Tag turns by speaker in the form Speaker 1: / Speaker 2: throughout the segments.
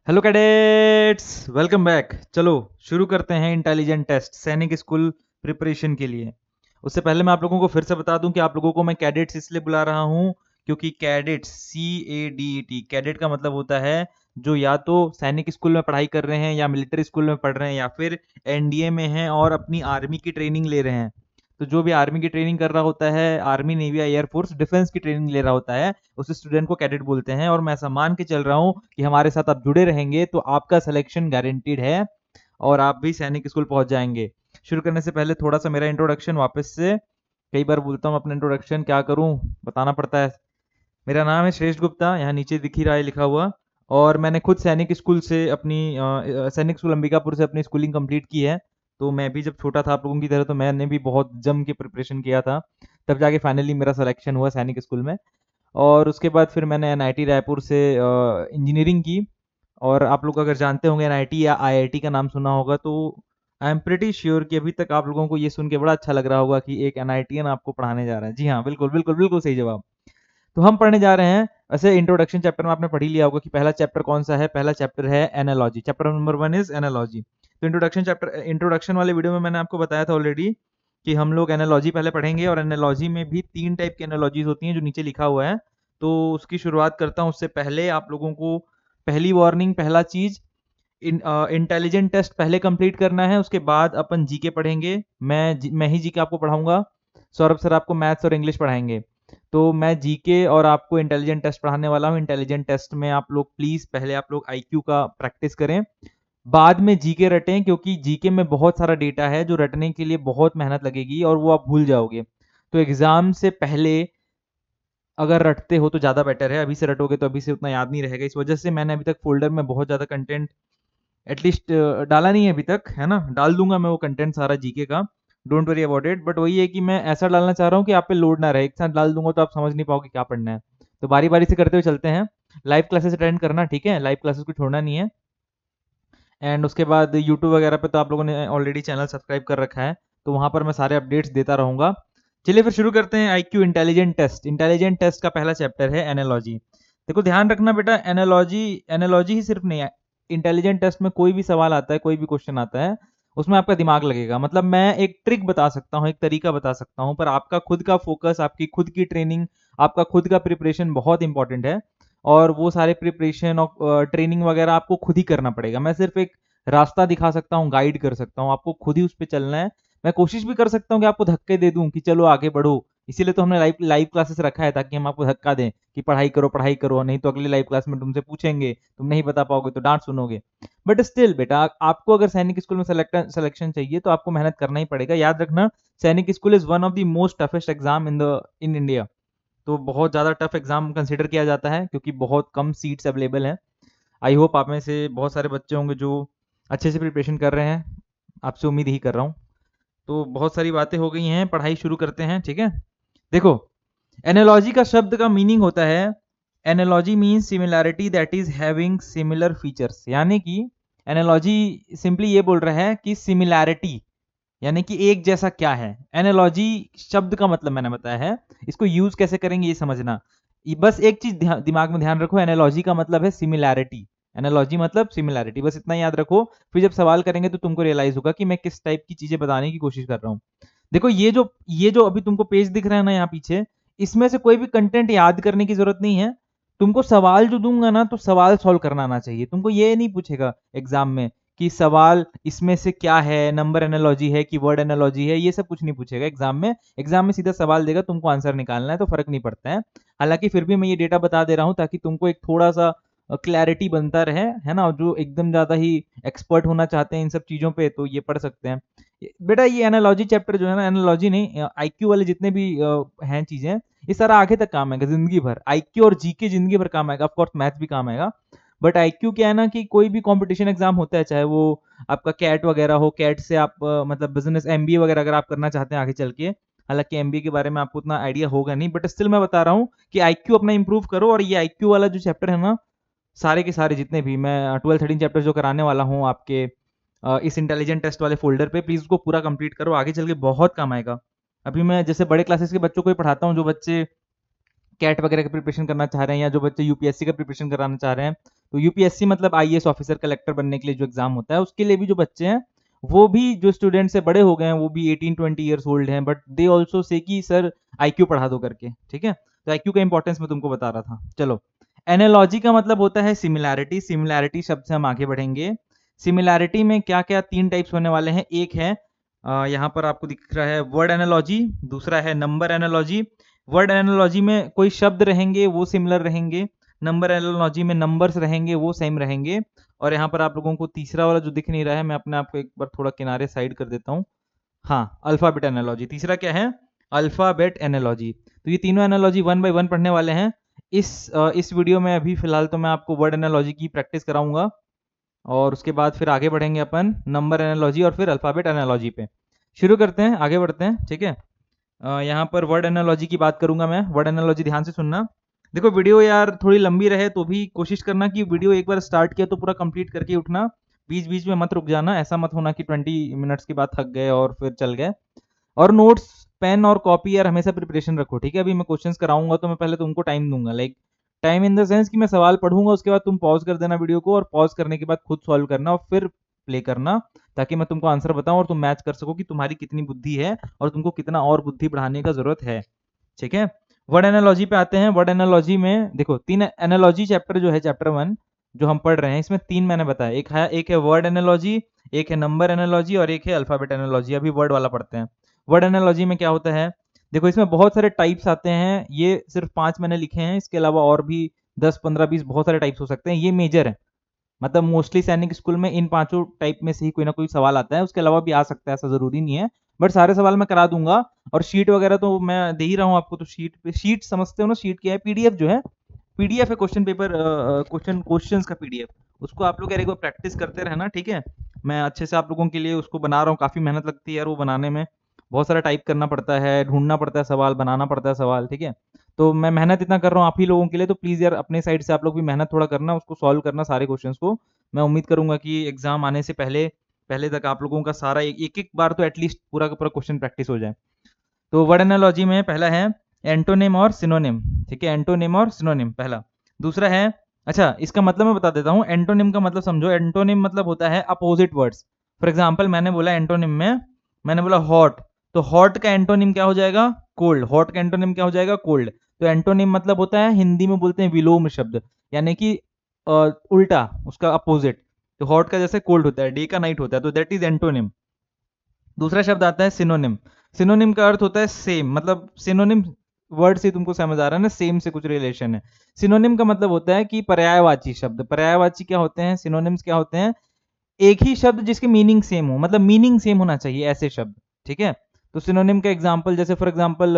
Speaker 1: Hello cadets, welcome back. चलो शुरू करते हैं इंटेलिजेंट टेस्ट सैनिक स्कूल प्रिपरेशन के लिए। उससे पहले मैं आप लोगों को फिर से बता दूं कि आप लोगों को मैं कैडेट्स इसलिए बुला रहा हूं क्योंकि कैडेट्स CADET कैडेट का मतलब होता है जो या तो सैनिक स्कूल में पढ़ाई कर रहे हैं या मिलिट्री स्कूल में पढ़ रहे हैं या फिर NDA में हैं और अपनी आर्मी की ट्रेनिंग ले रहे हैं। तो जो भी आर्मी की ट्रेनिंग कर रहा होता है, आर्मी, नेवी या एयरफोर्स, डिफेंस की ट्रेनिंग ले रहा होता है, उस स्टूडेंट को कैडेट बोलते हैं। और मैं ऐसा मान के चल रहा हूँ कि हमारे साथ आप जुड़े रहेंगे तो आपका सिलेक्शन गारंटीड है और आप भी सैनिक स्कूल पहुंच जाएंगे। शुरू करने से पहले थोड़ा सा मेरा इंट्रोडक्शन वापस से, कई बार बोलता हूँ अपना इंट्रोडक्शन, क्या करूँ, बताना पड़ता है। मेरा नाम है श्रेष्ठ गुप्ता, यहाँ नीचे दिख ही रहा है लिखा हुआ। और मैंने खुद सैनिक स्कूल से अपनी सैनिक स्कूल अंबिकापुर से अपनी स्कूलिंग कंप्लीट की है। तो मैं भी जब छोटा था आप लोगों की तरह तो मैंने भी बहुत जम के प्रिपरेशन किया था, तब जाके फाइनली मेरा सिलेक्शन हुआ सैनिक स्कूल में। और उसके बाद फिर मैंने NIT रायपुर से इंजीनियरिंग की। और आप लोग अगर जानते होंगे NIT या IIT का नाम सुना होगा तो आई एम प्रिटी श्योर कि अभी तक आप लोगों को ये सुन के बड़ा अच्छा लग रहा होगा कि एक NITian आपको पढ़ाने जा रहा है। जी हाँ, बिल्कुल बिल्कुल बिल्कुल सही जवाब। तो हम पढ़ने जा रहे हैं, वैसे इंट्रोडक्शन चैप्टर में आपने पढ़ ही लिया होगा कि पहला चैप्टर कौन सा है। पहला चैप्टर है analogy, chapter number 1 is analogy. तो इंट्रोडक्शन वाले वीडियो में मैंने आपको बताया था ऑलरेडी कि हम लोग एनालॉजी पहले पढ़ेंगे और एनालॉजी में भी 3 टाइप की एनालॉजीज होती हैं जो नीचे लिखा हुआ है। तो उसकी शुरुआत करता हूँ। उससे पहले आप लोगों को पहली वार्निंग, पहला चीज, इंटेलिजेंट टेस्ट पहले कंप्लीट करना है, उसके बाद अपन जीके पढ़ेंगे। मैं ही जीके आपको पढ़ाऊंगा, सौरभ सर आपको मैथ्स और इंग्लिश पढ़ाएंगे। तो मैं जीके और आपको इंटेलिजेंट टेस्ट पढ़ाने वाला हूँ। इंटेलिजेंट टेस्ट में आप लोग प्लीज पहले आप लोग IQ का प्रैक्टिस करें, बाद में जीके रटें, क्योंकि जीके में बहुत सारा डेटा है जो रटने के लिए बहुत मेहनत लगेगी और वो आप भूल जाओगे। तो एग्जाम से पहले अगर रटते हो तो ज़्यादा बेटर है, अभी से रटोगे तो अभी से उतना याद नहीं रहेगा। इस वजह से मैंने अभी तक फोल्डर में बहुत ज़्यादा कंटेंट एटलीस्ट डाला नहीं है अभी तक, है ना। डाल दूंगा मैं वो कंटेंट सारा जीके का, don't worry about it. But वही है कि मैं ऐसा डालना चाह रहा हूँ कि आप पे लोड ना रहे, एक साथ डाल दूंगा तो आप समझ नहीं पाओगे क्या पढ़ना है। तो बारी बारी से करते हुए चलते हैं। लाइव क्लासेस अटेंड करना, ठीक है, लाइव क्लासेस को छोड़ना नहीं है। एंड उसके बाद यूट्यूब वगैरह पे तो आप लोगों ने ऑलरेडी चैनल सब्सक्राइब कर रखा है, तो वहां पर मैं सारे अपडेट्स देता रहूंगा। चलिए फिर शुरू करते हैं। IQ intelligent test. Intelligent test का पहला चैप्टर है एनालॉजी। देखो ध्यान रखना बेटा, एनालॉजी एनालॉजी ही सिर्फ नहीं है। इंटेलिजेंट टेस्ट में कोई भी सवाल आता है, कोई भी क्वेश्चन आता है, उसमें आपका दिमाग लगेगा। मतलब मैं एक ट्रिक बता सकता हूँ, एक तरीका बता सकता हूँ, पर आपका खुद का फोकस, आपकी खुद की ट्रेनिंग, आपका खुद का प्रिपरेशन बहुत इंपॉर्टेंट है। और वो सारे प्रिपरेशन और ट्रेनिंग वगैरह आपको खुद ही करना पड़ेगा। मैं सिर्फ एक रास्ता दिखा सकता हूँ, गाइड कर सकता हूँ, आपको खुद ही उस पर चलना है। मैं कोशिश भी कर सकता हूँ कि आपको धक्के दे दूं कि चलो आगे बढ़ो, इसीलिए तो हमने लाइव लाइव क्लासेस रखा है, ताकि हम आपको धक्का दें कि पढ़ाई करो, नहीं तो अगली लाइव क्लास में तुमसे पूछेंगे, तुम नहीं बता पाओगे तो डांट सुनोगे। बट स्टिल बेटा, आपको अगर सैनिक स्कूल में सिलेक्शन चाहिए तो आपको मेहनत करना ही पड़ेगा। याद रखना, सैनिक school is one of the most toughest exam in India. तो बहुत ज़्यादा टफ एग्जाम कंसिडर किया जाता है क्योंकि बहुत कम सीट्स अवेलेबल हैं। आई होप आप में से बहुत सारे बच्चे होंगे जो अच्छे से प्रिपरेशन कर रहे हैं, आपसे उम्मीद ही कर रहा हूँ। तो बहुत सारी बातें हो गई हैं, पढ़ाई शुरू करते हैं, ठीक है। देखो, एनालॉजी का शब्द का मीनिंग होता है, analogy means similarity that is having similar features. यानी कि एनालॉजी सिंपली ये बोल रहा है कि सिमिलैरिटी यानी कि एक जैसा क्या है। एनालॉजी शब्द का मतलब मैंने बताया है, इसको यूज कैसे करेंगे ये समझना। बस एक चीज दिमाग में ध्यान रखो, एनालॉजी का मतलब है सिमिलैरिटी। एनालॉजी मतलब सिमिलैरिटी, बस इतना याद रखो। फिर जब सवाल करेंगे तो तुमको रियलाइज होगा कि मैं किस टाइप की चीजें बताने की कोशिश कर रहा हूँ। देखो, ये जो अभी तुमको पेज दिख रहा है ना यहाँ पीछे, इसमें से कोई भी कंटेंट याद करने की जरूरत नहीं है। तुमको सवाल जो दूंगा ना, तो सवाल सॉल्व करना आना चाहिए। तुमको ये नहीं पूछेगा एग्जाम में कि सवाल इसमें से क्या है, नंबर एनालॉजी है कि वर्ड एनालॉजी है, ये सब कुछ नहीं पूछेगा एग्जाम में। एग्जाम में सीधा सवाल देगा, तुमको आंसर निकालना है, तो फर्क नहीं पड़ता है। हालांकि फिर भी मैं ये डेटा बता दे रहा हूँ ताकि तुमको एक थोड़ा सा क्लैरिटी बनता रहे, है ना। जो एकदम ज्यादा ही एक्सपर्ट होना चाहते हैं इन सब चीजों पे तो ये पढ़ सकते हैं। बेटा, ये एनालॉजी चैप्टर जो है ना, एनालॉजी नहीं, IQ वाले जितने भी हैं चीजें, ये सारा आगे तक काम आएगा जिंदगी भर। IQ और GK जिंदगी भर काम आएगा, ऑफकोर्स मैथ भी काम आएगा। बट IQ क्या है ना कि कोई भी कंपटीशन एग्जाम होता है, चाहे वो आपका कैट वगैरह हो, कैट से आप मतलब बिजनेस MBA वगैरह अगर आप करना चाहते हैं आगे चल के, हालांकि MBA के बारे में आपको उतना आइडिया होगा नहीं, बट स्टिल मैं बता रहा हूँ कि IQ अपना इंप्रूव करो। और ये IQ वाला जो चैप्टर है ना, सारे के सारे जितने भी मैं 12-13 चैप्टर जो कराने वाला हूँ आपके इस इंटेलिजेंट टेस्ट वाले फोल्डर पे, प्लीज उसको पूरा कंप्लीट करो, आगे चल के बहुत काम आएगा। अभी मैं जैसे बड़े क्लासेस के बच्चों को ही पढ़ाता हूँ, जो बच्चे कैट वगैरह का प्रिपरेशन करना चाह रहे हैं या जो बच्चे UPSC का प्रिपरेशन कराना चाह रहे हैं, तो यूपीएससी मतलब आईएएस ऑफिसर कलेक्टर बनने के लिए जो एग्जाम होता है, उसके लिए भी जो बच्चे हैं, वो भी जो स्टूडेंट से बड़े हो गए हैं, वो भी 18-20 ईयर्स ओल्ड हैं, बट दे ऑल्सो से कि सर आईक्यू पढ़ा दो करके, ठीक है। तो आईक्यू का इंपॉर्टेंस मैं तुमको बता रहा था। चलो, एनालॉजी का मतलब होता है सिमिलैरिटी। सिमिलैरिटी शब्द से हम आगे बढ़ेंगे। सिमिलैरिटी में क्या क्या तीन टाइप्स होने वाले हैं। एक है यहाँ पर आपको दिख रहा है वर्ड एनालॉजी, दूसरा है नंबर एनालॉजी। वर्ड एनालॉजी में कोई शब्द रहेंगे वो सिमिलर रहेंगे, नंबर एनालॉजी में नंबर्स रहेंगे वो सेम रहेंगे। और यहाँ पर आप लोगों को तीसरा वाला जो दिख नहीं रहा है, मैं अपने आप को एक बार थोड़ा किनारे साइड कर देता हूँ। हाँ, अल्फाबेट एनालॉजी। तीसरा क्या है? Alphabet analogy. तो ये तीनों एनालॉजी वन बाय वन पढ़ने वाले हैं। इस वीडियो में अभी फिलहाल तो मैं आपको वर्ड एनालॉजी की प्रैक्टिस कराऊंगा, और उसके बाद फिर आगे बढ़ेंगे अपन नंबर एनालॉजी और फिर अल्फाबेट एनालॉजी पे। शुरू करते हैं, आगे बढ़ते हैं, ठीक है। यहाँ पर वर्ड एनालॉजी की बात करूंगा मैं। वर्ड एनालॉजी ध्यान से सुनना। देखो, वीडियो यार थोड़ी लंबी रहे तो भी कोशिश करना कि वीडियो एक बार स्टार्ट किया तो पूरा कंप्लीट करके उठना, बीच बीच में मत रुक जाना। ऐसा मत होना कि 20 मिनट्स के बाद थक गए और फिर चल गए। और नोट्स, पेन और कॉपी यार हमेशा प्रिपरेशन रखो, ठीक है। अभी मैं क्वेश्चंस कराऊंगा तो मैं पहले तुमको टाइम दूंगा, like time in the sense कि मैं सवाल पढ़ूंगा, उसके बाद तुम पॉज कर देना वीडियो को, और पॉज करने के बाद खुद सॉल्व करना और फिर प्ले करना, ताकि मैं तुमको आंसर बताऊं और तुम मैच कर सको कि तुम्हारी कितनी बुद्धि है और तुमको कितना और बुद्धि बढ़ाने का जरूरत है, ठीक है। वर्ड एनालॉजी पे आते हैं। वर्ड एनालॉजी में देखो, तीन एनालॉजी चैप्टर जो है, चैप्टर 1 जो हम पढ़ रहे हैं, इसमें तीन मैंने बताया। एक है वर्ड एनालॉजी, एक है नंबर एनालॉजी और एक है अल्फाबेट एनालॉजी। अभी वर्ड वाला पढ़ते हैं। वर्ड एनालॉजी में क्या होता है? देखो, इसमें बहुत सारे टाइप्स आते हैं। ये सिर्फ 5 मैंने लिखे हैं, इसके अलावा और भी 10, 15, 20 बहुत सारे टाइप्स हो सकते हैं। ये मेजर है, मतलब मोस्टली सैनिक स्कूल में इन पांचों टाइप में से ही कोई ना कोई सवाल आता है, उसके अलावा भी आ सकता है, ऐसा जरूरी नहीं है। बट सारे सवाल मैं करा दूंगा। और शीट वगैरह तो मैं दे ही रहा हूँ आपको। तो शीट समझते हो ना? शीट क्या है? पीडीएफ जो है, पीडीएफ है क्वेश्चन पेपर, क्वेश्चंस का पीडीएफ। उसको आप लोग यार एक बार प्रैक्टिस करते रहना, ठीक है। मैं अच्छे से आप लोगों के लिए उसको बना रहा हूँ। काफी मेहनत लगती है यार वो बनाने में, बहुत सारा टाइप करना पड़ता है, ढूंढना पड़ता है सवाल, बनाना पड़ता है सवाल, ठीक है। तो मैं मेहनत इतना कर रहा हूँ आप ही लोगों के लिए, तो प्लीज यार अपने साइड से आप लोग भी मेहनत थोड़ा करना, उसको सॉल्व करना सारे क्वेश्चंस को। मैं उम्मीद करूंगा कि एग्जाम आने से पहले पहले तक आप लोगों का सारा एक एक बार तो एटलीस्ट पूरा का पूरा क्वेश्चन प्रैक्टिस हो जाए। तो वर्ड एनालॉजी में पहला है एंटोनिम और सिनोनिम, ठीक है। एंटोनिम और सिनोनिम पहला। दूसरा है, अच्छा इसका मतलब मैं बता देता हूँ। एंटोनिम का मतलब समझो। एंटोनिम मतलब होता है अपोजिट वर्ड्स। फॉर एग्जाम्पल मैंने बोला एंटोनिम में, मैंने बोला हॉट, तो हॉट का एंटोनिम क्या हो जाएगा? कोल्ड। हॉट का एंटोनिम क्या हो जाएगा? कोल्ड। तो एंटोनिम मतलब होता है, हिंदी में बोलते हैं विलोम शब्द, यानी कि उल्टा, उसका अपोजिट। तो हॉट का जैसे कोल्ड होता है, डे का नाइट होता है, तो दैट इज एंटोनिम। दूसरा शब्द आता है सिनोनिम। सिनोनिम का अर्थ होता है सेम, मतलब सिनोनिम वर्ड से तुमको समझ आ रहा है ना, सेम से कुछ रिलेशन है। सिनोनिम का मतलब होता है कि पर्यायवाची शब्द। पर्यायवाची क्या होते हैं? सिनोनिम्स क्या होते हैं? एक ही शब्द जिसके मीनिंग सेम हो, मतलब मीनिंग सेम होना चाहिए, ऐसे शब्द, ठीक है। तो सिनोनिम का एग्जांपल, जैसे फॉर एग्जांपल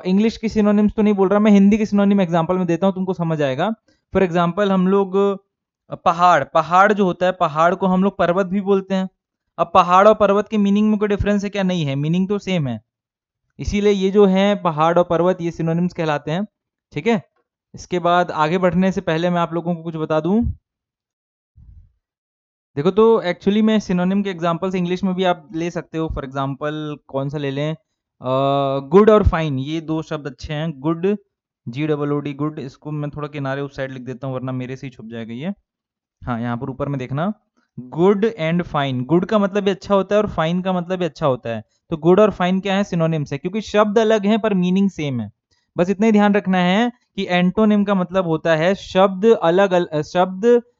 Speaker 1: इंग्लिश की सिनोनिम्स तो नहीं बोल रहा मैं, हिंदी की सिनोनिम एग्जांपल में देता हूँ, तुमको समझ आएगा। फॉर एग्जांपल हम लोग पहाड़, पहाड़ जो होता है, पहाड़ को हम लोग पर्वत भी बोलते हैं। अब पहाड़ और पर्वत के मीनिंग में कोई डिफरेंस है क्या? नहीं है, मीनिंग तो सेम है। इसीलिए ये जो है पहाड़ और पर्वत, ये सिनोनिम्स कहलाते हैं, ठीक है। इसके बाद आगे बढ़ने से पहले मैं आप लोगों को कुछ बता दूं। देखो, तो एक्चुअली में सिनोनिम के एग्जांपल्स इंग्लिश में भी आप ले सकते हो। फॉर एग्जांपल कौन सा ले लें? गुड और फाइन, ये दो शब्द अच्छे हैं। Good, GOOD, good. इसको मैं थोड़ा किनारे उस साइड लिख देता हूँ, वरना मेरे से ही छुप जाएगा ये। हाँ, यहाँ पर ऊपर में देखना, गुड एंड फाइन। गुड का मतलब भी अच्छा होता है और फाइन का मतलब भी अच्छा होता है। तो गुड और फाइन क्या है? सिनोनिम्स है, क्योंकि शब्द अलग हैं पर मीनिंग सेम है। बस इतना ही ध्यान रखना है कि एंटोनिम का मतलब होता है शब्द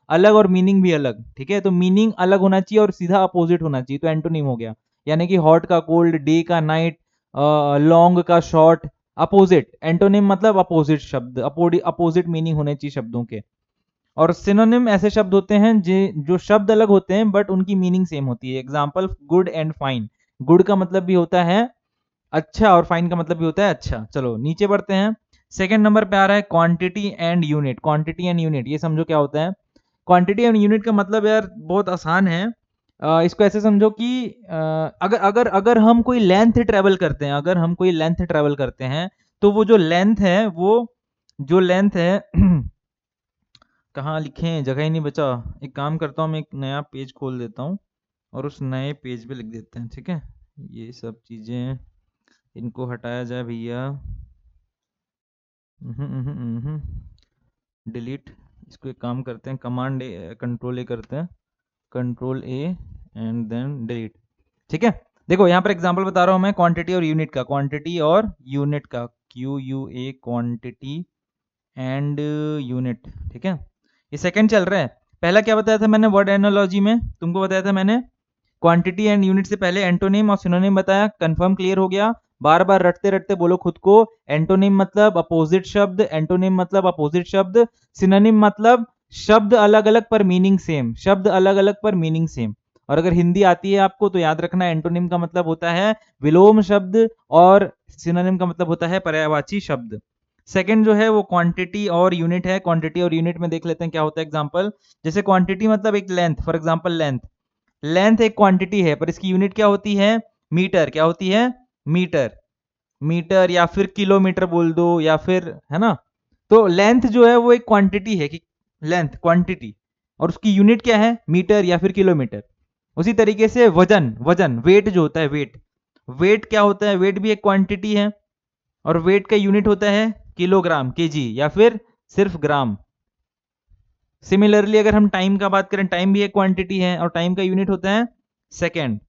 Speaker 1: अलग और मीनिंग भी अलग, ठीक है। तो मीनिंग अलग होना चाहिए और सीधा अपोजिट होना चाहिए, तो एंटोनिम हो गया। यानी कि हॉट का कोल्ड, डे का नाइट, लॉन्ग का शॉर्ट, अपोजिट। एंटोनिम मतलब अपोजिट शब्द, अपोजिट मीनिंग होने चाहिए शब्दों के। और सिनोनिम ऐसे शब्द होते हैं जो शब्द अलग होते हैं बट उनकी मीनिंग सेम होती है। Example, good and fine. Good का मतलब भी होता है अच्छा और फाइन का मतलब भी होता है अच्छा। चलो नीचे बढ़ते हैं। सेकंड नंबर पे आ रहा है quantity and unit. Quantity and unit, ये समझो क्या होता है। क्वांटिटी एंड यूनिट का मतलब यार बहुत आसान है। इसको ऐसे समझो कि अगर अगर अगर हम कोई लेंथ ट्रेवल करते हैं, अगर हम कोई लेंथ ट्रेवल करते हैं, तो वो जो लेंथ है, वो जो लेंथ है कहाँ लिखें, जगह ही नहीं बचा। एक काम करता हूँ, मैं एक नया पेज खोल देता हूँ और उस नए पेज पे लिख देते हैं, ठीक है। ये सब चीज़ें इनको हटाया जाए भैया। डिलीट, इसको एक काम करते हैं, कमांड कंट्रोल ए करते हैं, control A and then delete. ठीक है, देखो यहाँ पर एग्जांपल बता रहा हूँ मैं क्वांटिटी और यूनिट का, क्वांटिटी और यूनिट का, QUA क्वांटिटी एंड यूनिट। ठीक है, ये सेकंड चल रहा है। पहला क्या बताया था मैंने वर्ड एनालॉजी में, तुमको बताया था मैंने क्वांटिटी एंड यूनिट से पहले एंटोनिम और सिनोनिम बताया। कंफर्म क्लियर हो गया? बार बार रटते रटते बोलो खुद को। एंटोनिम मतलब अपोजिट शब्द, एंटोनिम मतलब अपोजिट शब्द, सिनोनिम मतलब शब्द अलग अलग पर मीनिंग सेम, शब्द अलग अलग पर मीनिंग सेम। और अगर हिंदी आती है आपको तो याद रखना, एंटोनिम का मतलब होता है विलोम शब्द और सिनोनिम का मतलब होता है पर्यायवाची शब्द। सेकंड जो है वो क्वांटिटी और यूनिट है। क्वांटिटी और यूनिट में देख लेते हैं क्या होता है एग्जांपल। जैसे क्वांटिटी मतलब एक length, for example length, length एक क्वांटिटी है पर इसकी यूनिट क्या होती है? मीटर। क्या होती है? मीटर। मीटर या फिर किलोमीटर बोल दो, या फिर, है ना। तो लेंथ जो है वो एक क्वांटिटी है, कि लेंथ क्वांटिटी, और उसकी यूनिट क्या है? मीटर या फिर किलोमीटर। उसी तरीके से वजन, वजन वेट जो होता है, वेट, वेट क्या होता है? वेट भी एक क्वांटिटी है और वेट का यूनिट होता है किलोग्राम, केजी या फिर सिर्फ ग्राम। सिमिलरली अगर हम टाइम का बात करें, टाइम भी एक क्वांटिटी है और टाइम का यूनिट होता है सेकेंड।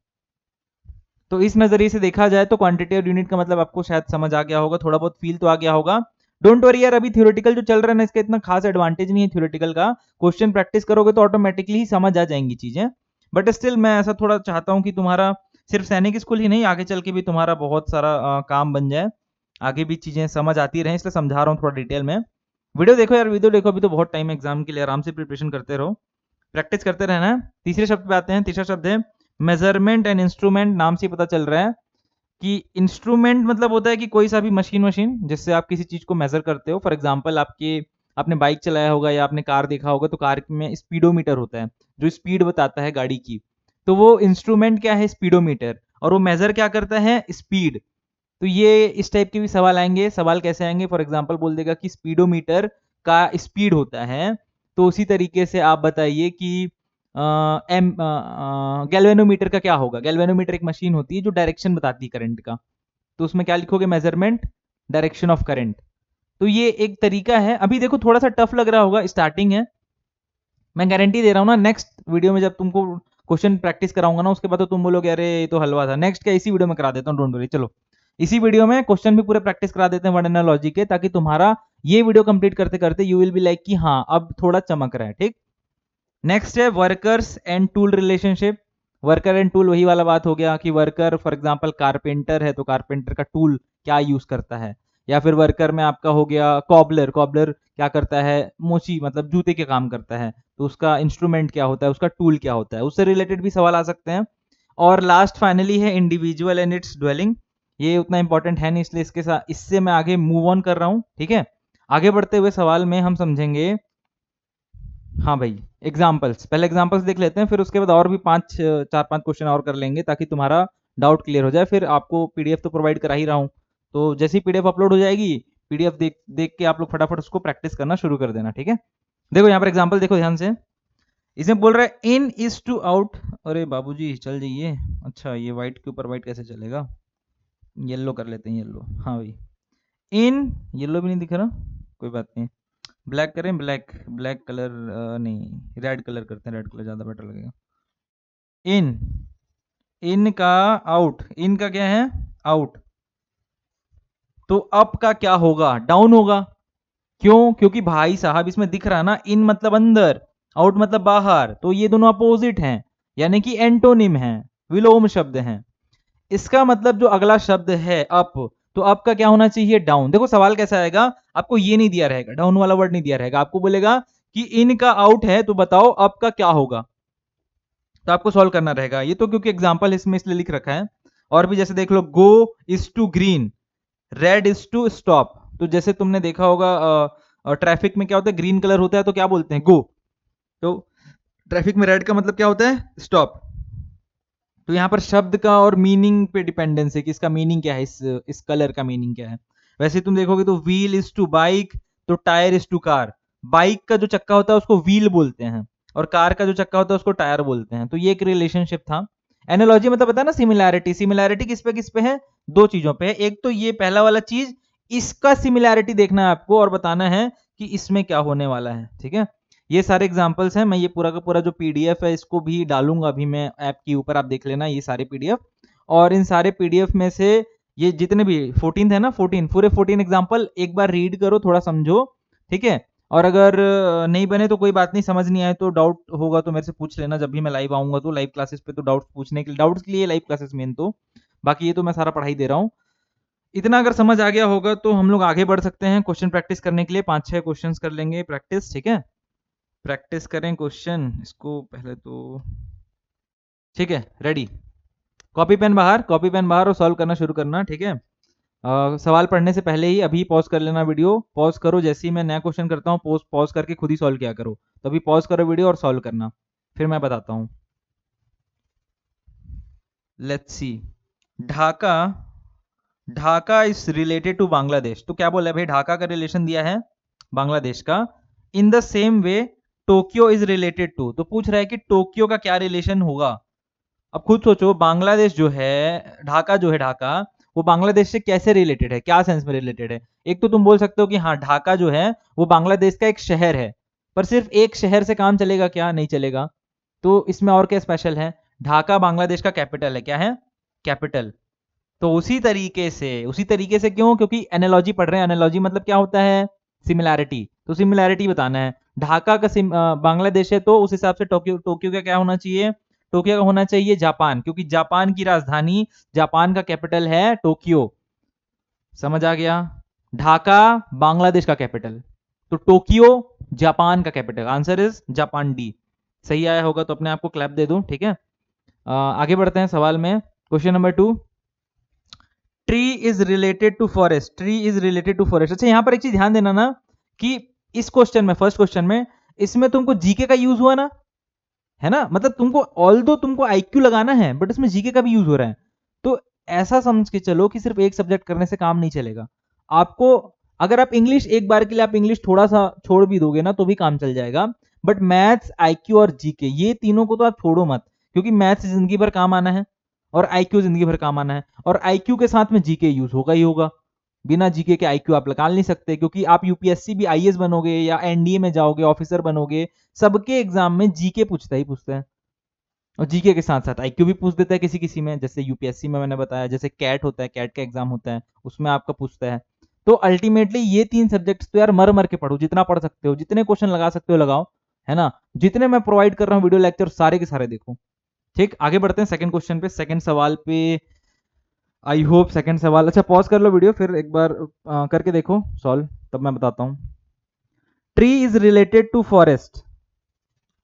Speaker 1: तो इस नजरिए से देखा जाए तो क्वांटिटी और यूनिट का मतलब आपको शायद समझ आ गया होगा, थोड़ा बहुत फील तो आ गया होगा। डोंट वरी यार, अभी थ्योरेटिकल जो चल रहा है ना, इसका इतना खास एडवांटेज नहीं है थ्योरेटिकल का। क्वेश्चन प्रैक्टिस करोगे तो ऑटोमेटिकली ही समझ आ जाएंगी चीजें। बट स्टिल मैं ऐसा थोड़ा चाहता हूं कि तुम्हारा सिर्फ सैनिक स्कूल ही नहीं, आगे चल के भी तुम्हारा बहुत सारा काम बन जाए, आगे भी चीजें समझ आती रहे, इसलिए समझा रहा हूँ थोड़ा डिटेल में। वीडियो देखो यार, वीडियो देखो, अभी तो बहुत टाइम है एग्जाम के लिए, आराम से प्रिपरेशन करते रहो, प्रैक्टिस करते रहना है। तीसरे शब्द पे आते हैं। तीसरा शब्द है मेजरमेंट एंड इंस्ट्रूमेंट। नाम से पता चल रहा है कि इंस्ट्रूमेंट मतलब होता है कि कोई सा भी मशीन, मशीन जिससे आप किसी चीज को मेजर करते हो। फॉर एग्जांपल आपने बाइक चलाया होगा या आपने कार देखा होगा, तो कार में स्पीडोमीटर होता है जो स्पीड बताता है गाड़ी की। तो वो इंस्ट्रूमेंट क्या है? स्पीडोमीटर। और वो मेजर क्या करता है? स्पीड। तो ये इस टाइप के भी सवाल आएंगे। सवाल कैसे आएंगे? फॉर एग्जांपल बोल देगा कि स्पीडोमीटर का स्पीड होता है, तो उसी तरीके से आप बताइए कि गैल्वेनोमीटर का क्या होगा? गैल्वेनोमीटर एक मशीन होती है जो डायरेक्शन बताती है करंट का, तो उसमें क्या लिखोगे? Measurement, direction of current. तो ये एक तरीका है। अभी देखो थोड़ा सा टफ लग रहा होगा, स्टार्टिंग है, मैं गारंटी दे रहा हूँ ना, नेक्स्ट वीडियो में जब तुमको क्वेश्चन प्रैक्टिस कराऊंगा ना, उसके बाद तो तुम बोलोगे अरे ये तो हलवा था। नेक्स्ट क्या, इसी वीडियो में करा देता हूँ, डोंट वरी। चलो इसी वीडियो में क्वेश्चन भी पूरे प्रैक्टिस करा देते हैं वर्ड एनालॉजी के, ताकि तुम्हारा ये वीडियो कंप्लीट करते करते यू विल बी लाइक कि हाँ अब थोड़ा चमक रहा है। ठीक, नेक्स्ट है workers and tool relationship. Worker and tool वही वाला बात हो गया कि वर्कर फॉर एग्जांपल कारपेंटर है तो कारपेंटर का टूल क्या यूज करता है। या फिर वर्कर में आपका हो गया कॉबलर, कॉबलर क्या करता है? मोची मतलब जूते के काम करता है, तो उसका इंस्ट्रूमेंट क्या होता है, उसका टूल क्या होता है, उससे रिलेटेड भी सवाल आ सकते हैं। और लास्ट फाइनली है इंडिविजुअल एंड इट्स ड्वेलिंग। ये उतना इंपॉर्टेंट है नहीं, इसलिए इसके साथ इससे मैं आगे मूव ऑन कर रहा हूं। ठीक है, आगे बढ़ते हुए सवाल में हम समझेंगे, हाँ भाई, एग्जाम्पल्स। पहले एग्जाम्पल्स देख लेते हैं, फिर उसके बाद और भी चार पांच क्वेश्चन और कर लेंगे, ताकि तुम्हारा डाउट क्लियर हो जाए। फिर आपको पीडीएफ तो प्रोवाइड करा ही रहा हूँ, तो जैसे ही पीडीएफ अपलोड हो जाएगी, पीडीएफ देख देख के आप लोग फटाफट उसको प्रैक्टिस करना शुरू कर देना। ठीक है, देखो यहाँ पर एग्जाम्पल देखो ध्यान से। इसमें बोल रहा है इन इज टू आउट। अरे बाबूजी चल जाइए। अच्छा, ये व्हाइट के ऊपर व्हाइट कैसे चलेगा? येलो कर लेते हैं, येलो। हाँ भाई, इन, येलो भी नहीं दिख रहा, कोई बात नहीं, ब्लैक करें, ब्लैक, ब्लैक कलर नहीं, रेड कलर करते हैं, रेड कलर ज़्यादा बेटर लगेगा। इन, इन का आउट, इन का क्या है? आउट। तो अप का क्या होगा? डाउन होगा। क्यों? क्योंकि भाई साहब इसमें दिख रहा है ना, इन मतलब अंदर, आउट मतलब बाहर, तो ये दोनों अपोजिट हैं, यानी कि एंटोनिम हैं, विलोम शब्द हैं। इसका मतलब जो अगला शब्द है अप, तो अप का क्या होना चाहिए? डाउन। देखो सवाल कैसा आएगा, आपको ये नहीं दिया रहेगा, डाउन वाला वर्ड नहीं दिया रहेगा, आपको बोलेगा कि इन का आउट है तो बताओ अप का क्या होगा, तो आपको सॉल्व करना रहेगा। ये तो क्योंकि एग्जांपल इसमें इसलिए लिख रखा है। और भी जैसे देख लो, go is to green, red is to stop. तो जैसे तुमने देखा होगा ट्रैफिक में क्या होता है? ग्रीन कलर होता है तो क्या बोलते हैं? गो। तो ट्रैफिक में रेड का मतलब क्या होता है? स्टॉप। तो यहाँ पर शब्द का और मीनिंग पे डिपेंडेंस है कि इसका मीनिंग क्या है, इस कलर का मीनिंग क्या है। वैसे तुम देखोगे तो व्हील इज टू बाइक, तो tyre is to car. Bike का जो चक्का होता है उसको व्हील बोलते हैं, और कार का जो चक्का होता है उसको टायर बोलते हैं। तो ये एक रिलेशनशिप था। एनालॉजी मतलब पता ना, सिमिलैरिटी। सिमिलैरिटी किस पे है? दो चीजों पे है। एक तो ये पहला वाला चीज, इसका सिमिलैरिटी देखना है आपको और बताना है कि इसमें क्या होने वाला है। ठीक है, ये सारे एग्जांपल्स हैं। मैं ये पूरा का पूरा जो पीडीएफ है इसको भी डालूंगा अभी मैं ऐप के ऊपर, आप देख लेना ये सारे पीडीएफ। और इन सारे पीडीएफ में से ये जितने भी 14 है ना, 14 पूरे 14 एग्जांपल एक बार रीड करो, थोड़ा समझो, ठीक है। और अगर नहीं बने तो कोई बात नहीं, समझ नहीं आए तो डाउट होगा तो मेरे से पूछ लेना जब भी मैं लाइव आऊंगा, तो लाइव क्लासेस पे तो डाउट्स पूछने के लिए, डाउट्स के लिए लाइव क्लासेस मेन तो, बाकी ये तो मैं सारा पढ़ाई दे रहा हूँ। इतना अगर समझ आ गया होगा तो हम लोग आगे बढ़ सकते हैं क्वेश्चन प्रैक्टिस करने के लिए। 5-6 क्वेश्चंस कर लेंगे प्रैक्टिस, ठीक है। प्रैक्टिस करें क्वेश्चन, इसको पहले तो ठीक है, रेडी। कॉपी पेन बाहर, कॉपी पेन बाहर और सॉल्व करना शुरू करना, ठीक है। सवाल पढ़ने से पहले ही अभी पॉज कर लेना, वीडियो पॉज करो, जैसे ही मैं नया क्वेश्चन करता हूँ पॉज पॉज करके खुद ही सॉल्व किया करो। तो अभी पॉज करो वीडियो और सॉल्व करना, फिर मैं बताता हूँ। Let's see, Dhaka, Dhaka is related to Bangladesh. तो क्या बोला है भाई, ढाका का रिलेशन दिया है बांग्लादेश का। In the same way Tokyo is related to, तो पूछ रहा है कि टोक्यो का क्या रिलेशन होगा। अब खुद सोचो, बांग्लादेश जो है, ढाका जो है, ढाका वो बांग्लादेश से कैसे रिलेटेड है, क्या सेंस में रिलेटेड है। एक तो तुम बोल सकते हो कि हाँ ढाका जो है वो बांग्लादेश का एक शहर है, पर सिर्फ एक शहर से काम चलेगा क्या, नहीं चलेगा। तो इसमें और क्या स्पेशल है, ढाका बांग्लादेश का कैपिटल है, क्या है, कैपिटल। तो उसी तरीके से क्यों, क्योंकि एनालॉजी पढ़ रहे हैं। एनालॉजी मतलब क्या होता है, सिमिलैरिटी। तो सिमिलैरिटी बताना है। ढाका का बांग्लादेश है तो उस हिसाब से टोक्यो, टोक्यो का क्या होना चाहिए, टोक्यो का होना चाहिए जापान, क्योंकि जापान की राजधानी, जापान का कैपिटल है टोक्यो। समझ आ गया, ढाका बांग्लादेश का कैपिटल, तो टोक्यो जापान का capital. Answer is Japan, D. सही आया होगा तो अपने आप को क्लैप दे दो, ठीक है। आगे बढ़ते हैं सवाल में। Question number 2, tree is related to forest, tree is related to forest. अच्छा यहाँ पर एक चीज ध्यान देना ना, कि इस क्वेश्चन में, फर्स्ट क्वेश्चन में, इसमें तुमको जीके का यूज हुआ ना, है ना। मतलब तुमको ऑल दो तुमको आईक्यू लगाना है, बट इसमें जीके का भी यूज हो रहा है। तो ऐसा समझ के चलो कि सिर्फ एक सब्जेक्ट करने से काम नहीं चलेगा आपको। अगर आप इंग्लिश एक बार के लिए आप इंग्लिश थोड़ा सा छोड़ भी दोगे ना तो भी काम चल जाएगा, बट मैथ्स, आईक्यू और जीके ये तीनों को तो आप छोड़ो मत, क्योंकि मैथ्स जिंदगी भर काम आना है और आईक्यू जिंदगी भर काम आना है, और आईक्यू के साथ में जीके यूज होगा ही होगा। बिना जीके के आईक्यू आप निकाल नहीं सकते, क्योंकि आप यूपीएससी भी आईएएस बनोगे या एनडीए में जाओगे, ऑफिसर बनोगे, सबके एग्जाम में जीके पूछता ही पूछता है। और जीके के साथ साथ आईक्यू भी पूछ देता है किसी किसी में, जैसे यूपीएससी में मैंने बताया, जैसे कैट होता है, कैट का एग्जाम होता है उसमें आपका पूछता है। तो अल्टीमेटली ये 3 सब्जेक्ट्स तो यार मर मर के पढ़ो, जितना पढ़ सकते हो, जितने क्वेश्चन लगा सकते हो लगाओ, है ना। जितने मैं प्रोवाइड कर रहा हूँ वीडियो लेक्चर सारे के सारे देखो, ठीक। आगे बढ़ते हैं सेकंड क्वेश्चन पे, सेकंड सवाल पे। आई होप सेकंड सवाल, अच्छा पॉज कर लो वीडियो, फिर एक बार करके देखो सॉल्व, तब मैं बताता हूँ। Tree is related to forest,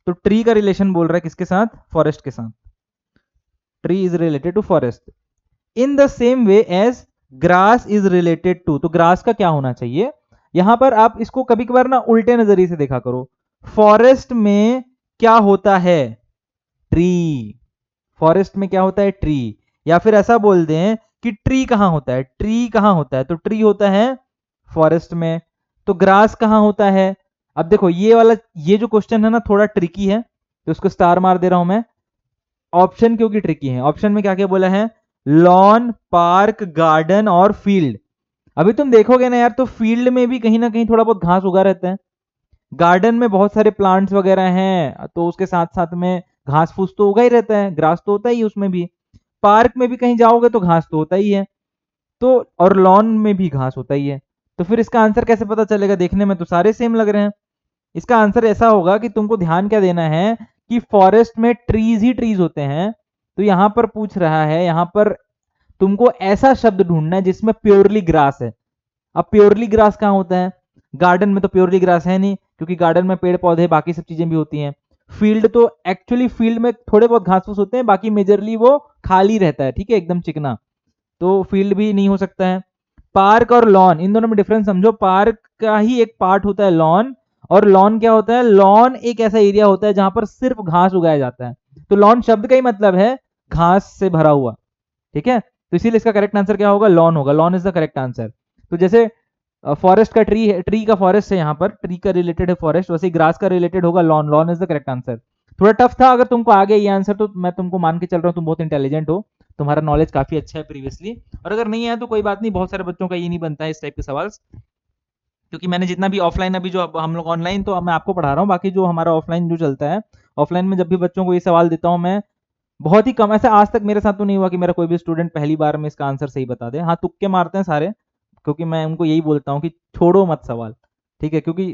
Speaker 1: तो ट्री का रिलेशन बोल रहा है किसके साथ, फॉरेस्ट के साथ। Tree is related to forest in the same way as grass is related to, तो ग्रास का क्या होना चाहिए। यहां पर आप इसको कभी कभार ना उल्टे नजरिए से देखा करो। फॉरेस्ट में क्या होता है, ट्री। फॉरेस्ट में क्या होता है, ट्री। या फिर ऐसा बोल दें कि ट्री कहां होता है, ट्री कहां होता है, तो ट्री होता है फॉरेस्ट में। तो ग्रास कहां होता है। अब देखो ये वाला, ये जो क्वेश्चन है ना थोड़ा ट्रिकी है, तो उसको स्टार मार दे रहा हूं मैं। ऑप्शन क्योंकि ट्रिकी है, ऑप्शन में क्या क्या बोला है, लॉन, पार्क, गार्डन और फील्ड। अभी तुम देखोगे ना यार, तो फील्ड में भी कहीं ना कहीं थोड़ा बहुत घास उगा रहता है, गार्डन में बहुत सारे प्लांट्स वगैरह हैं, तो उसके साथ साथ में घास फूस तो उगा ही रहता है, ग्रास तो होता ही है उसमें भी। पार्क में भी कहीं जाओगे तो घास तो होता ही है, तो और लॉन में भी घास होता ही है। तो फिर इसका आंसर कैसे पता चलेगा, देखने में तो सारे सेम लग रहे हैं। इसका आंसर ऐसा होगा कि तुमको ध्यान क्या देना है कि फॉरेस्ट में ट्रीज ही ट्रीज होते हैं। तो यहां पर पूछ रहा है, यहां पर तुमको ऐसा शब्द ढूंढना है जिसमें प्योरली ग्रास है। अब प्योरली ग्रास कहां होता है, गार्डन में तो प्योरली ग्रास है नहीं, क्योंकि गार्डन में पेड़ पौधे बाकी सब चीजें भी होती हैं। फील्ड तो एक्चुअली फील्ड में थोड़े बहुत घास फूस होते हैं, बाकी मेजरली वो खाली रहता है, ठीक है, एकदम चिकना, तो फील्ड भी नहीं हो सकता है। पार्क और लॉन, इन दोनों में डिफरेंस समझो। पार्क का ही एक पार्ट होता है लॉन, और लॉन क्या होता है, लॉन एक ऐसा एरिया होता है जहां पर सिर्फ घास उगाया जाता है। तो लॉन शब्द का ही मतलब है घास से भरा हुआ, ठीक है। तो इसीलिए इसका करेक्ट आंसर क्या होगा, लॉन होगा, lawn is the correct answer. तो जैसे फॉरेस्ट का ट्री है, ट्री का फॉरेस्ट है, यहाँ पर ट्री का रिलेटेड है फॉरेस्ट, वैसे ग्रास का रिलेटेड होगा lawn, lawn is the correct answer. थोड़ा टफ था, अगर तुमको आ गया ये आंसर तो मैं तुमको मान के चल रहा हूँ तुम बहुत इंटेलिजेंट हो, तुम्हारा नॉलेज काफी अच्छा है प्रीवियसली। और अगर नहीं है तो कोई बात नहीं, बहुत सारे बच्चों का ये नहीं बनता है इस टाइप के सवाल। क्योंकि मैंने जितना भी ऑफलाइन, अभी जो अब हम लोग ऑनलाइन तो अब मैं आपको पढ़ा रहा हूँ, बाकी जो हमारा ऑफलाइन जो चलता है, ऑफलाइन में जब भी बच्चों को ये सवाल देता हूँ मैं, बहुत ही कम, ऐसा आज तक मेरे साथ तो नहीं हुआ कि मेरा कोई भी स्टूडेंट पहली बार में इसका आंसर सही बता दे। हाँ, तुक्के मारते हैं सारे, क्योंकि मैं उनको यही बोलता हूँ कि छोड़ो मत सवाल, ठीक है, क्योंकि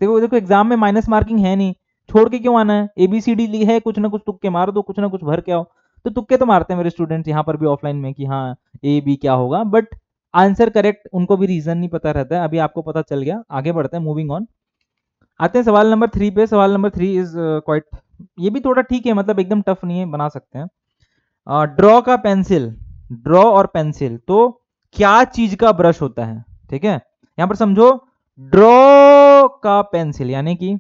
Speaker 1: देखो देखो एग्जाम में माइनस मार्किंग है नहीं, छोड़ के क्यों आना है, एबीसीडी ली है, कुछ ना कुछ तुक्के मार दो, कुछ ना कुछ भर के आओ। तो तुक्के तो मारते हैं मेरे स्टूडेंट्स यहाँ पर भी ऑफलाइन में कि हाँ ए बी क्या होगा, बट आंसर करेक्ट उनको भी रीजन नहीं पता रहता है। अभी आपको पता चल गया, आगे बढ़ते हैं, मूविंग ऑन। आते हैं सवाल नंबर 3 पे। सवाल नंबर 3 इज क्वाइट, ये भी थोड़ा ठीक है, मतलब एकदम टफ नहीं है, बना सकते हैं। ड्रॉ का पेंसिल, ड्रॉ और पेंसिल, तो क्या चीज का ब्रश होता है? ठीक है, यहां पर समझो, ड्रॉ का पेंसिल यानी कि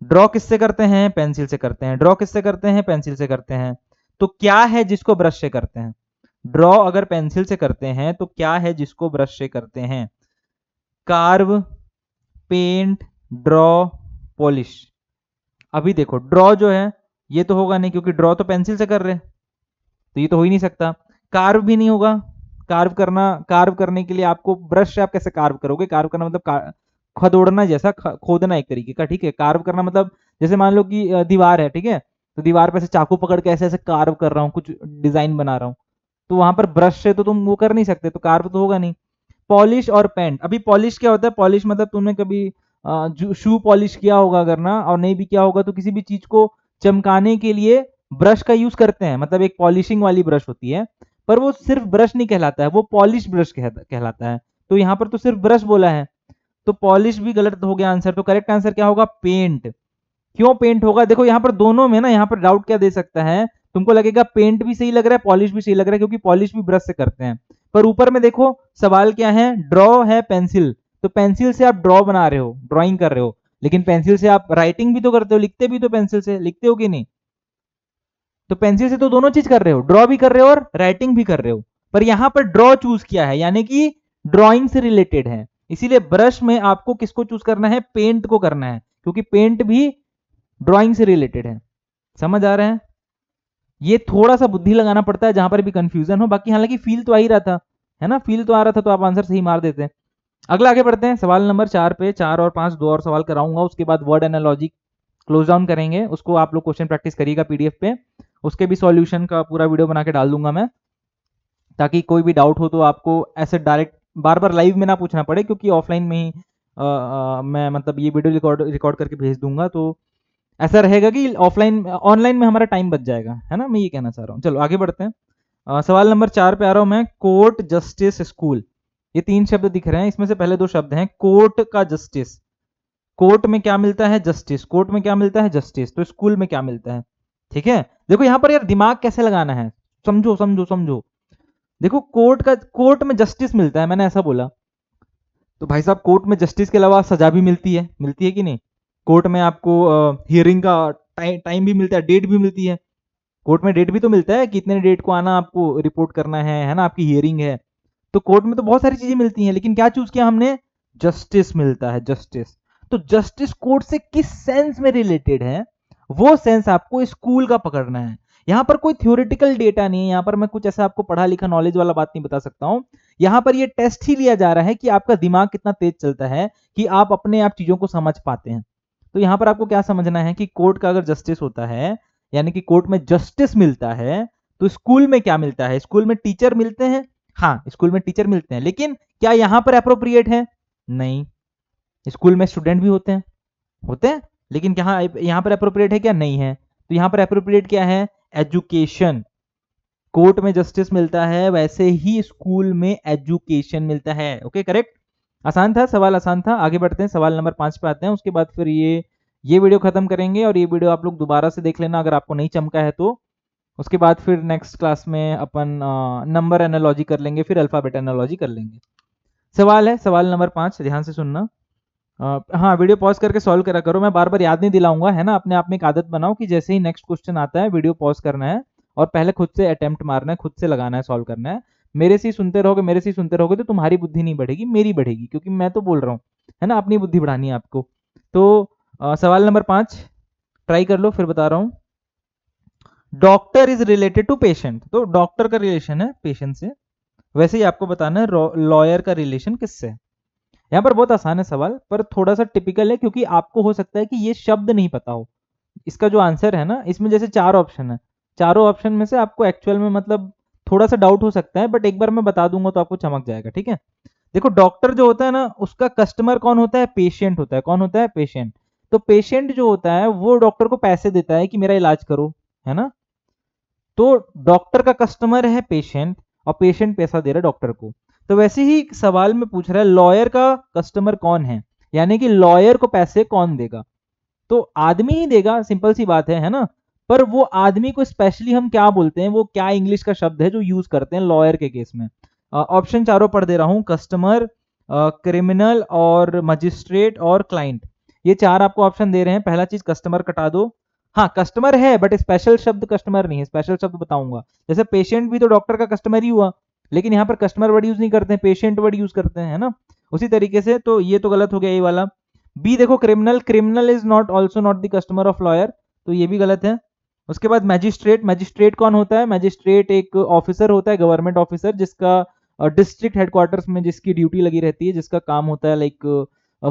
Speaker 1: ड्रॉ किससे करते हैं? पेंसिल से करते हैं। ड्रॉ किससे करते हैं? पेंसिल से करते हैं। तो क्या है जिसको ब्रश से करते हैं? ड्रॉ अगर पेंसिल से करते हैं तो क्या है जिसको ब्रश से करते हैं? Carve, paint, draw, polish. अभी देखो, ड्रॉ जो है ये तो होगा नहीं, क्योंकि ड्रॉ तो पेंसिल से कर रहे हैं, तो ये तो हो ही नहीं सकता। कार्व भी नहीं होगा, कार्व करने के लिए आपको ब्रश से आप कैसे कार्व करोगे? कार्व करना मतलब खदोड़ना, जैसा खोदना एक तरीके का, ठीक है। कार्व करना मतलब जैसे मान लो कि दीवार है, ठीक है, तो दीवार पे से चाकू पकड़ के ऐसे ऐसे कार्व कर रहा हूँ, कुछ डिजाइन बना रहा हूँ, तो वहां पर ब्रश से तो तुम वो कर नहीं सकते, तो कार्व तो होगा नहीं। पॉलिश और पेंट, अभी पॉलिश क्या होता है? पॉलिश मतलब तुमने कभी शू पॉलिश किया होगा अगर ना, और नहीं भी किया होगा तो किसी भी चीज को चमकाने के लिए ब्रश का यूज करते हैं, मतलब एक पॉलिशिंग वाली ब्रश होती है, पर वो सिर्फ ब्रश नहीं कहलाता है, वो पॉलिश ब्रश कहलाता है। तो यहाँ पर तो सिर्फ ब्रश बोला है, तो पॉलिश भी गलत हो गया आंसर। तो करेक्ट आंसर क्या होगा? पेंट। क्यों पेंट होगा? देखो यहाँ पर दोनों में ना, यहाँ पर डाउट क्या दे सकता है, तुमको लगेगा पेंट भी सही लग रहा है, पॉलिश भी सही लग रहा है, क्योंकि पॉलिश भी ब्रश से करते हैं, पर ऊपर में देखो सवाल क्या है, ड्रॉ है पेंसिल, तो पेंसिल से आप ड्रॉ बना रहे हो, ड्राइंग कर रहे हो, लेकिन पेंसिल से आप राइटिंग भी तो करते हो, लिखते भी तो पेंसिल से लिखते हो कि नहीं? तो पेंसिल से तो दोनों चीज कर रहे हो, ड्रॉ भी कर रहे हो और राइटिंग भी कर रहे हो, पर यहां पर ड्रॉ चूज किया है, यानी कि ड्रॉइंग से रिलेटेड है, इसीलिए ब्रश में आपको किसको चूज करना है? पेंट को करना है, क्योंकि पेंट भी ड्राइंग से रिलेटेड है। समझ आ रहे हैं? ये थोड़ा सा बुद्धि लगाना पड़ता है जहां पर भी कंफ्यूजन हो, बाकी हालांकि फील तो आ ही रहा था, है ना, फील तो आ रहा था, तो आप आंसर सही मार देते हैं। अगला आगे बढ़ते हैं, सवाल नंबर 4 पे। 4 और 5 दो और सवाल कराऊंगा, उसके बाद वर्ड एनालॉजी क्लोज डाउन करेंगे, उसको आप लोग क्वेश्चन प्रैक्टिस करिएगा पीडीएफ पे, उसके भी सॉल्यूशन का पूरा वीडियो बना के डाल दूंगा मैं, ताकि कोई भी डाउट हो तो आपको ऐसे डायरेक्ट बार बार लाइव में ना पूछना पड़े, क्योंकि ऑफलाइन में ही मैं मतलब ये वीडियो रिकॉर्ड करके भेज दूंगा, तो ऐसा रहेगा कि ऑफलाइन ऑनलाइन में हमारा टाइम बच जाएगा, है ना, मैं ये कहना चाह रहा हूँ। चलो आगे बढ़ते हैं। सवाल नंबर 4 पे आ रहा हूं मैं। कोर्ट, जस्टिस, स्कूल, ये 3 शब्द दिख रहे हैं, इसमें से पहले 2 शब्द हैं कोर्ट का जस्टिस। कोर्ट में क्या मिलता है? जस्टिस। कोर्ट में क्या मिलता है? जस्टिस। तो स्कूल में क्या मिलता है? ठीक है, देखो यहां पर यार दिमाग कैसे लगाना है, समझो समझो समझो। देखो कोर्ट में जस्टिस मिलता है, मैंने ऐसा बोला, तो भाई साहब कोर्ट में जस्टिस के अलावा सजा भी मिलती है कि नहीं? कोर्ट में आपको हियरिंग का टाइम भी मिलता है, डेट भी मिलती है, कोर्ट में डेट भी तो मिलता है कि इतने डेट को आना, आपको रिपोर्ट करना है ना, आपकी हियरिंग है। तो कोर्ट में तो बहुत सारी चीजें मिलती हैं, लेकिन क्या चूज किया हमने? जस्टिस मिलता है, जस्टिस। तो जस्टिस कोर्ट से किस सेंस में रिलेटेड है, वो सेंस आपको स्कूल का पकड़ना है। यहां पर कोई थ्योरेटिकल डेटा नहीं है, यहां पर मैं कुछ ऐसा आपको पढ़ा लिखा नॉलेज वाला बात नहीं बता सकता हूं, यहां पर ये टेस्ट ही लिया जा रहा है कि आपका दिमाग कितना तेज चलता है, कि आप अपने आप चीजों को समझ पाते हैं। तो यहां पर आपको क्या समझना है कि कोर्ट का अगर जस्टिस होता है, यानी कि कोर्ट में जस्टिस मिलता है, तो स्कूल में क्या मिलता है? स्कूल में टीचर मिलते हैं। हाँ, स्कूल में टीचर मिलते हैं, लेकिन क्या यहां पर अप्रोप्रिएट है? नहीं। स्कूल में स्टूडेंट भी होते हैं, लेकिन क्या यहां पर अप्रोप्रिएट है क्या? नहीं है। तो यहां पर अप्रोप्रिएट क्या है? एजुकेशन। कोर्ट में जस्टिस मिलता है, वैसे ही स्कूल में एजुकेशन मिलता है। Okay, correct. आसान था सवाल, आसान था। आगे बढ़ते हैं, सवाल नंबर 5 पे आते हैं, उसके बाद फिर ये वीडियो खत्म करेंगे, और ये वीडियो आप लोग दोबारा से देख लेना अगर आपको नहीं चमका है तो। उसके बाद फिर नेक्स्ट क्लास में अपन नंबर एनालॉजी कर लेंगे, फिर अल्फाबेट एनालॉजी कर लेंगे। सवाल है, सवाल नंबर 5, ध्यान से सुनना। हाँ, वीडियो पॉज करके सॉल्व करा करो, मैं बार बार याद नहीं दिलाऊंगा, है ना, अपने आप में एक आदत बनाओ कि जैसे ही नेक्स्ट क्वेश्चन आता है वीडियो पॉज करना है, और पहले खुद से अटेम्प्ट मारना है, खुद से लगाना है, सॉल्व करना है। मेरे से ही सुनते रहोगे तो तुम्हारी बुद्धि नहीं बढ़ेगी, मेरी बढ़ेगी, क्योंकि मैं तो बोल रहा हूँ, है ना, अपनी बुद्धि बढ़ानी है आपको। तो सवाल नंबर 5 ट्राई कर लो, फिर बता रहा हूँ। Doctor is related to patient, तो डॉक्टर का रिलेशन है पेशेंट से, वैसे ही आपको बताना है लॉयर का रिलेशन किससे है। यहाँ पर बहुत आसान है सवाल, पर थोड़ा सा टिपिकल है क्योंकि आपको हो सकता है कि ये शब्द नहीं पता हो। इसका जो आंसर है ना, इसमें जैसे 4 ऑप्शन है, चारों ऑप्शन में से आपको एक्चुअल में मतलब थोड़ा सा डाउट हो सकता है, बट एक बार मैं बता दूंगा तो आपको चमक जाएगा, ठीक है। देखो डॉक्टर जो होता है ना, उसका कस्टमर कौन होता है? पेशेंट होता है। कौन होता है? पेशेंट। तो पेशेंट जो होता है वो डॉक्टर को पैसे देता है कि मेरा इलाज करो, है ना। तो डॉक्टर का कस्टमर है पेशेंट, और पेशेंट पैसा दे रहा है डॉक्टर को। तो वैसे ही सवाल में पूछ रहा है लॉयर का कस्टमर कौन है, यानी कि लॉयर को पैसे कौन देगा? तो आदमी ही देगा, सिंपल सी बात है ना। पर वो आदमी को स्पेशली हम क्या बोलते हैं, वो क्या इंग्लिश का शब्द है जो यूज करते हैं लॉयर के केस में? ऑप्शन चारों पढ़ दे रहा हूं, कस्टमर, क्रिमिनल और मजिस्ट्रेट और क्लाइंट। ये चार आपको ऑप्शन दे रहे हैं। पहला चीज कस्टमर कटा दो। हाँ कस्टमर है, बट स्पेशल शब्द कस्टमर नहीं है, स्पेशल शब्द बताऊंगा। जैसे पेशेंट भी तो डॉक्टर का कस्टमर ही हुआ, लेकिन यहाँ पर कस्टमर वर्ड यूज नहीं करते हैं, पेशेंट वर्ड यूज करते हैं, है ना। उसी तरीके से तो ये तो गलत हो गया ये वाला। बी देखो, criminal, criminal is not also not the customer of lawyer, तो ये भी गलत है। उसके बाद मैजिस्ट्रेट, मैजिस्ट्रेट कौन होता है? मैजिस्ट्रेट एक ऑफिसर होता है, गवर्नमेंट ऑफिसर, जिसका डिस्ट्रिक्ट हेडक्वार्टर्स में जिसकी ड्यूटी लगी रहती है, जिसका काम होता है लाइक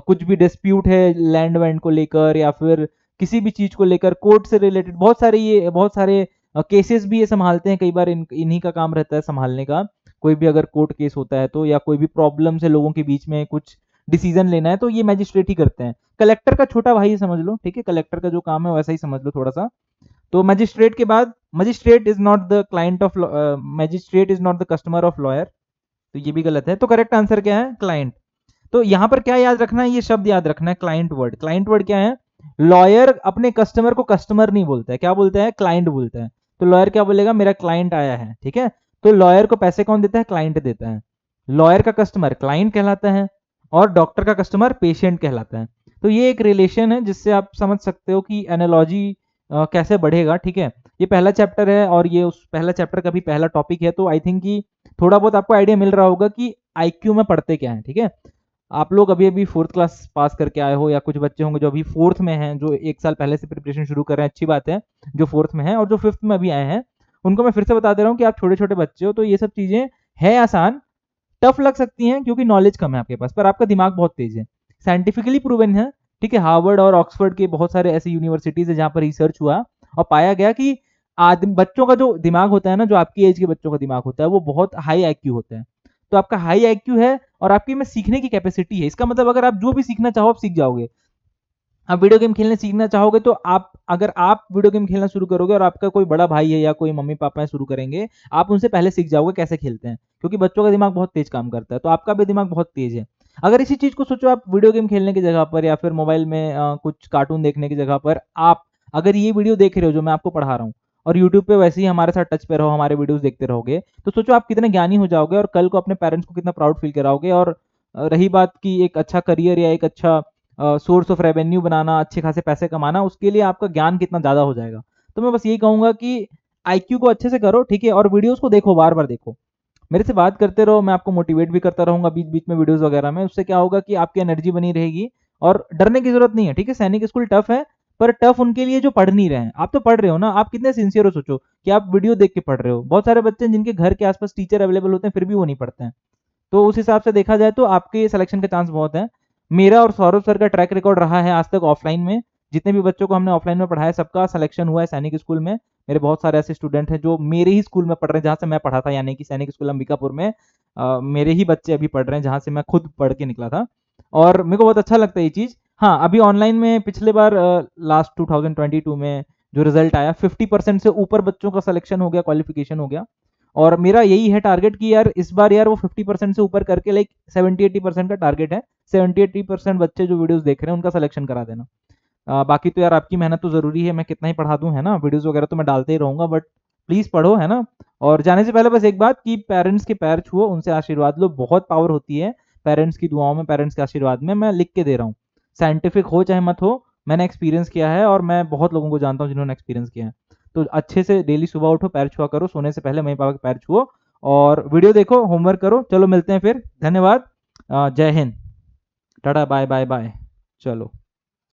Speaker 1: कुछ भी डिस्प्यूट है लैंड वैंड को लेकर या फिर किसी भी चीज को लेकर, कोर्ट से रिलेटेड बहुत सारे केसेस भी ये संभालते हैं। कई बार इन्हीं का काम रहता है संभालने का। कोई भी अगर कोर्ट केस होता है तो, या कोई भी प्रॉब्लम है लोगों के बीच में, कुछ डिसीजन लेना है, तो ये मैजिस्ट्रेट ही करते हैं। कलेक्टर का छोटा भाई समझ लो, ठीक है, कलेक्टर का जो काम है वैसा ही समझ लो थोड़ा सा। तो मजिस्ट्रेट के बाद, magistrate is not the client of, magistrate is not the customer of lawyer, तो ये भी गलत है। तो करेक्ट आंसर क्या है? क्लाइंट। तो यहां पर क्या याद रखना है? ये शब्द याद रखना है, क्लाइंट वर्ड। क्लाइंट वर्ड क्या है? लॉयर अपने कस्टमर को कस्टमर नहीं बोलता है, क्या बोलता है? क्लाइंट बोलता है। तो लॉयर क्या बोलेगा? मेरा क्लाइंट आया है, ठीक है। तो लॉयर को पैसे कौन देता है? क्लाइंट देता है। लॉयर का कस्टमर क्लाइंट कहलाता है, और डॉक्टर का कस्टमर पेशेंट कहलाता है। तो ये एक रिलेशन है जिससे आप समझ सकते हो कि एनालॉजी कैसे बढ़ेगा, ठीक है। ये पहला चैप्टर है और ये उस पहला चैप्टर का भी पहला टॉपिक है, तो आई थिंक कि थोड़ा बहुत आपको आइडिया मिल रहा होगा कि आईक्यू में पढ़ते क्या है, ठीक है। आप लोग अभी अभी फोर्थ क्लास पास करके आए हो, या कुछ बच्चे होंगे जो अभी फोर्थ में हैं, जो एक साल पहले से प्रिपरेशन शुरू कर रहे हैं, अच्छी बात है। जो फोर्थ में है और जो फिफ्थ में अभी आए हैं, उनको मैं फिर से बता दे रहा हूँ कि आप छोटे छोटे बच्चे हो, तो ये सब चीजें है आसान, टफ लग सकती हैं क्योंकि नॉलेज कम है आपके पास, पर आपका दिमाग बहुत तेज है। साइंटिफिकली प्रूवन है, ठीक है। हार्वर्ड और ऑक्सफोर्ड के बहुत सारे ऐसे यूनिवर्सिटीज है जहां पर रिसर्च हुआ और पाया गया कि आदमी, बच्चों का जो दिमाग होता है ना, जो आपकी एज के बच्चों का दिमाग होता है, वो बहुत हाई आईक्यू होता है। तो आपका हाई आईक्यू है और आपकी में सीखने की कैपेसिटी है। इसका मतलब अगर आप जो भी सीखना चाहो आप सीख जाओगे। आप वीडियो गेम खेलने सीखना चाहोगे तो आप, अगर आप वीडियो गेम खेलना शुरू करोगे और आपका कोई बड़ा भाई है या कोई मम्मी पापा है शुरू करेंगे, आप उनसे पहले सीख जाओगे कैसे खेलते हैं, क्योंकि बच्चों का दिमाग बहुत तेज काम करता है। तो आपका भी दिमाग बहुत तेज है। अगर इसी चीज को सोचो, आप वीडियो गेम खेलने की जगह पर या फिर मोबाइल में कुछ कार्टून देखने की जगह पर, आप अगर ये वीडियो देख रहे हो जो मैं आपको पढ़ा रहा हूँ, और यूट्यूब पे वैसे ही हमारे साथ टच पे रहो, हमारे वीडियोस देखते रहोगे, तो सोचो आप कितने ज्ञानी हो जाओगे और कल को अपने पेरेंट्स को कितना प्राउड फील कराओगे। और रही बात की एक अच्छा करियर या एक अच्छा सोर्स ऑफ रेवेन्यू बनाना, अच्छे खासे पैसे कमाना, उसके लिए आपका ज्ञान कितना ज्यादा हो जाएगा। तो मैं बस यही कहूंगा कि आईक्यू को अच्छे से करो, ठीक है, और वीडियोस को देखो, बार बार देखो, मेरे से बात करते रहो, मैं आपको मोटिवेट भी करता रहूंगा बीच बीच में वीडियोस वगैरह में। उससे क्या होगा कि आपकी एनर्जी बनी रहेगी और डरने की जरूरत नहीं है, ठीक है। सैनिक स्कूल टफ है, पर टफ उनके लिए जो पढ़ नहीं रहे हैं। आप तो पढ़ रहे हो ना, आप कितने सिंसियर हो, सोचो कि आप वीडियो देख के पढ़ रहे हो। बहुत सारे बच्चे जिनके घर के आसपास टीचर अवेलेबल होते हैं फिर भी वो नहीं पढ़ते हैं। तो उस हिसाब से देखा जाए तो आपके सिलेक्शन का चांस बहुत है। मेरा और सौरभ सर का ट्रैक रिकॉर्ड रहा है आज तक ऑफलाइन में, जितने भी बच्चों को हमने ऑफलाइन में पढ़ाया सबका सिलेक्शन हुआ है सैनिक स्कूल में। मेरे बहुत सारे ऐसे स्टूडेंट हैं जो मेरे ही स्कूल में पढ़ रहे हैं जहाँ से मैं पढ़ा था, यानी कि सैनिक स्कूल अंबिकापुर में। मेरे ही बच्चे अभी पढ़ रहे हैं जहाँ से मैं खुद पढ़ के निकला था, और मेरे को बहुत अच्छा लगता है ये चीज़। हाँ अभी ऑनलाइन में पिछले बार लास्ट 2022 में जो रिजल्ट आया, 50% से ऊपर बच्चों का सिलेक्शन हो गया, क्वालिफिकेशन हो गया। और मेरा यही है टारगेट कि यार इस बार यार वो 50% से ऊपर करके, लाइक 70-80% का टारगेट है, 70-80% बच्चे जो वीडियोस देख रहे हैं उनका सिलेक्शन करा देना। बाकी तो यार आपकी मेहनत तो जरूरी है, मैं कितना ही पढ़ा दूं, है ना, वीडियोस वगैरह तो मैं डालते ही रहूंगा, बट प्लीज पढ़ो, है ना। और जाने से पहले बस एक बात कि पेरेंट्स के पैर छुओ, उनसे आशीर्वाद लो, बहुत पावर होती है पेरेंट्स की दुआओं में, पेरेंट्स के आशीर्वाद में। मैं लिख के दे रहा हूँ, साइंटिफिक हो चाहे मत हो, मैंने एक्सपीरियंस किया है और मैं बहुत लोगों को जानता हूँ जिन्होंने एक्सपीरियंस किया है। तो अच्छे से डेली सुबह उठो, पैर छुआ करो, सोने से पहले मम्मी पापा के पैर छुओ, और वीडियो देखो, होमवर्क करो। चलो मिलते हैं फिर, धन्यवाद, Jai Hind, tata, bye bye bye. चलो।